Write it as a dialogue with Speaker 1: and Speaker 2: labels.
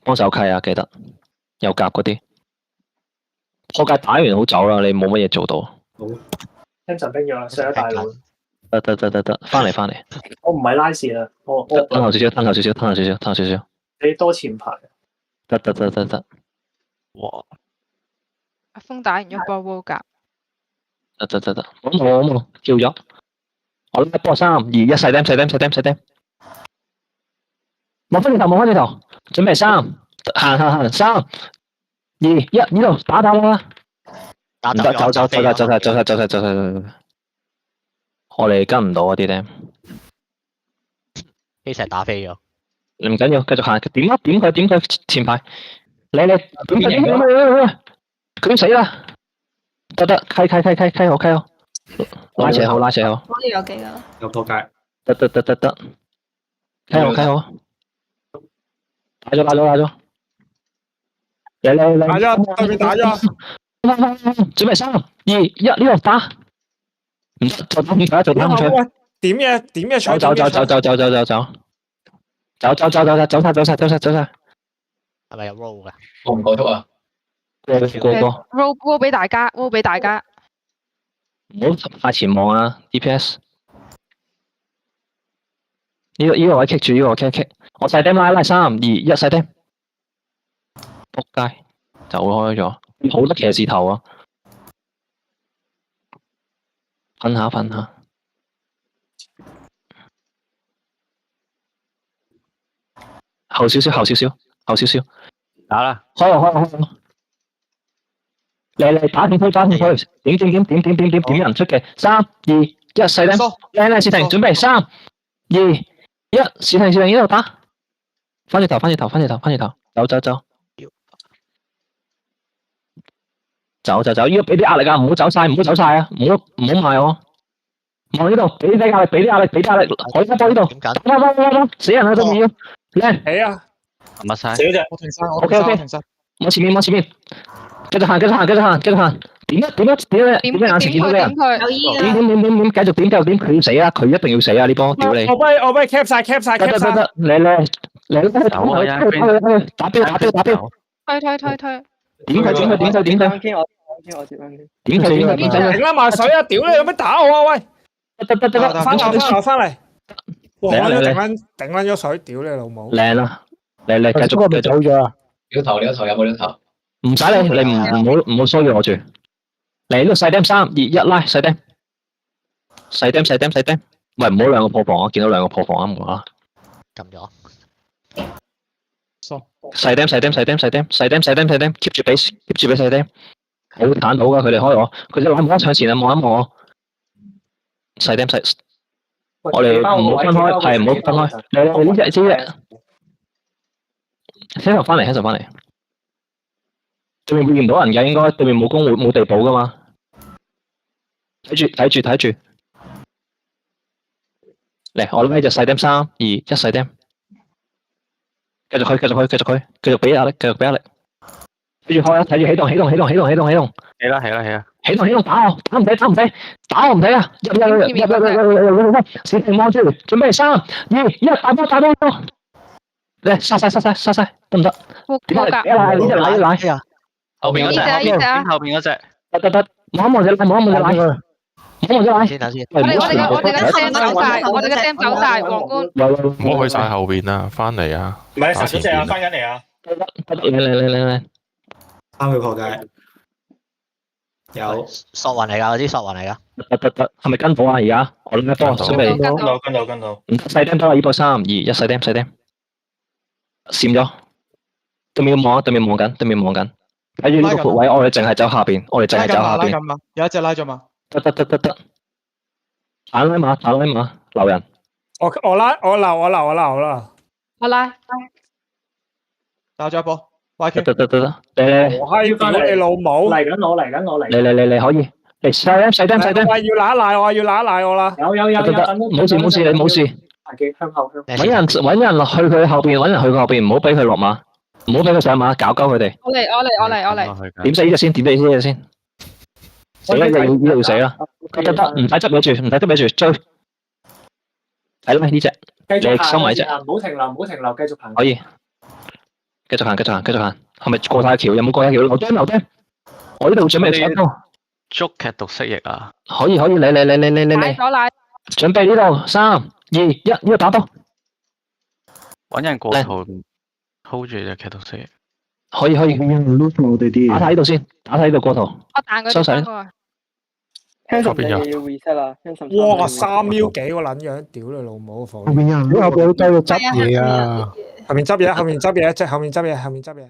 Speaker 1: 幫手契啊，記得有夾嗰啲。破界打完好走啦，你冇乜嘢做到。
Speaker 2: 好，聽神兵咗啦，上咗大路。
Speaker 1: 得，翻嚟。
Speaker 2: 我唔係拉線啊，我
Speaker 1: 吞後少少。
Speaker 2: 你多前排。
Speaker 1: 得。
Speaker 3: 哇！
Speaker 4: 阿峰打完咗波波格，
Speaker 1: 得。我冇跳咗。我拉波3、2、1細釘。望翻轉頭，準備3，行3、2、1呢度打啦。唔得，走晒。我哋跟唔到啊啲釘。
Speaker 3: 基石打飛咗。
Speaker 1: 唔緊要，繼續行。點佢前排。你點佢死啦！得，溪好。拉扯好。
Speaker 5: 我哋有幾個？
Speaker 2: 有破界。
Speaker 1: 得。溪好。打咗。嚟，
Speaker 6: 打咗，對面打咗。
Speaker 1: 準備3、2、1呢度打。唔得，就打唔出。
Speaker 6: 喂，點嘢
Speaker 1: 走。走晒。
Speaker 3: 係咪有 roll 㗎？
Speaker 7: 過唔過速啊？
Speaker 1: 過。
Speaker 4: roll 俾大家，
Speaker 1: 唔好快前望啊 ！DPS 呢個位棘住，呢個位棘。我細釘拉3、2、1細釘。仆街，走開咗。好得騎士頭啊！瞓下。後少少。
Speaker 3: 打啦！
Speaker 1: 開。嚟打斷佢。點人出嘅？3、2、1細釘。靚視停，準備3、2、1視停呢度打。翻轉頭。走。呢個俾啲壓力啊！唔好走晒啊！唔好賣我。望呢度，俾啲壓力。可以波呢度。
Speaker 3: 點緊？
Speaker 1: 死人啦！對面要靚。
Speaker 6: 起啊！
Speaker 3: 乜晒？
Speaker 2: 死隻。
Speaker 6: 我停晒。
Speaker 1: 我前面。繼續行。點眼前見到你啊？
Speaker 5: 有醫啊！
Speaker 1: 點，繼續點，佢要死啊！佢一定要死啊！呢波，屌你！
Speaker 6: 我俾 cap 晒。
Speaker 1: 得，嚟，打標。
Speaker 4: 推。
Speaker 1: 點佢？
Speaker 6: 停啦埋水啊！屌你，有咩打我啊？喂！
Speaker 1: 得，
Speaker 6: 翻嚟。哇！我
Speaker 1: 嚟
Speaker 6: 頂撚咗水，屌你老母！
Speaker 1: 靚啦，嚟，繼續。
Speaker 7: 走咗。撩頭有冇撩頭？
Speaker 1: 唔使你唔好騷擾我住。嚟呢度細釘3、2、1拉細釘。細釘。喂，唔好兩個破防啊！見到兩個破防啊！唔好啊。
Speaker 3: 撳咗。
Speaker 1: 細釘 keep 住俾細釘。好彈到噶，佢哋開我。佢哋唔好向前啊！望一望我。細釘。我哋唔好分開，係唔好分開。嚟呢隻。聽頭翻嚟。對面會見唔到人嘅，應該對面冇工會冇地堡噶嘛。睇住。嚟，我拉隻細釘3、2、1細釘。繼續俾壓力。睇住開啊！睇住起動。
Speaker 3: 起啦！
Speaker 1: 起動打我，打我唔使啊！入，小停望住，準備3、2、1打波。嚟殺晒，得唔得？
Speaker 4: 波格。
Speaker 1: 呢隻奶啊！
Speaker 7: 後邊嗰隻。
Speaker 3: 後邊嗰隻。
Speaker 1: 得，望隻奶。
Speaker 3: 先等先。
Speaker 4: 我哋嘅 Sam 走晒，皇冠。
Speaker 8: 唔好去晒後邊啊！翻嚟啊！
Speaker 2: 唔係殺咗隻啊，翻緊嚟啊！
Speaker 1: 嚟。
Speaker 2: 3個破界。有。
Speaker 3: 索雲嚟㗎，嗰啲索雲嚟㗎。
Speaker 1: 得，係咪跟到啊？而家我諗一波，準備。
Speaker 2: 跟到。
Speaker 1: 唔細釘多啦，呢波3、2、1細釘。閃咗。對面望緊。睇住呢個闊位，我哋淨係走下邊。
Speaker 6: 有一隻拉咗嘛？
Speaker 1: 得。打拉馬，留人。
Speaker 6: 我留。
Speaker 4: 我拉。
Speaker 6: 打咗一波。
Speaker 1: 得。
Speaker 6: 我閪翻你老母！
Speaker 2: 嚟緊我。
Speaker 1: 嚟可以。嚟細釘。
Speaker 6: 我要揦賴我啦。
Speaker 2: 有。
Speaker 1: 冇事，你冇事。
Speaker 2: 向後。
Speaker 1: 搵人去佢後邊，唔好俾佢落馬，唔好俾佢上馬，搞鳩佢哋。
Speaker 4: 我嚟。
Speaker 1: 點死呢隻先？死啦！要死啦！得，唔使執你住，追。係啦，呢隻。
Speaker 2: 繼續行。
Speaker 1: 收埋隻。
Speaker 2: 唔好停留，繼續行。
Speaker 1: 可以。繼續行，繼續行，繼續行。係咪過晒橋？有冇過晒橋？留釘。我呢度準備上刀。
Speaker 3: 捉劇毒蜥蜴啊！
Speaker 1: 可以，嚟。
Speaker 4: 奶咗奶，
Speaker 1: 準備呢度，3、2、1，呢度打刀。
Speaker 3: 揾人過圖 hold 住隻劇毒蜥蜴。
Speaker 1: 可以。打晒呢度先，打晒呢度過圖。
Speaker 4: 我彈佢
Speaker 1: 收晒
Speaker 4: 彈過去。
Speaker 8: 後邊有
Speaker 5: 要 reset 啦，Hanson
Speaker 6: 哇，3秒幾個撚樣，屌你老母！後
Speaker 9: 邊有人喺度執嘢啊！
Speaker 6: 面執嘢，即係後面執嘢。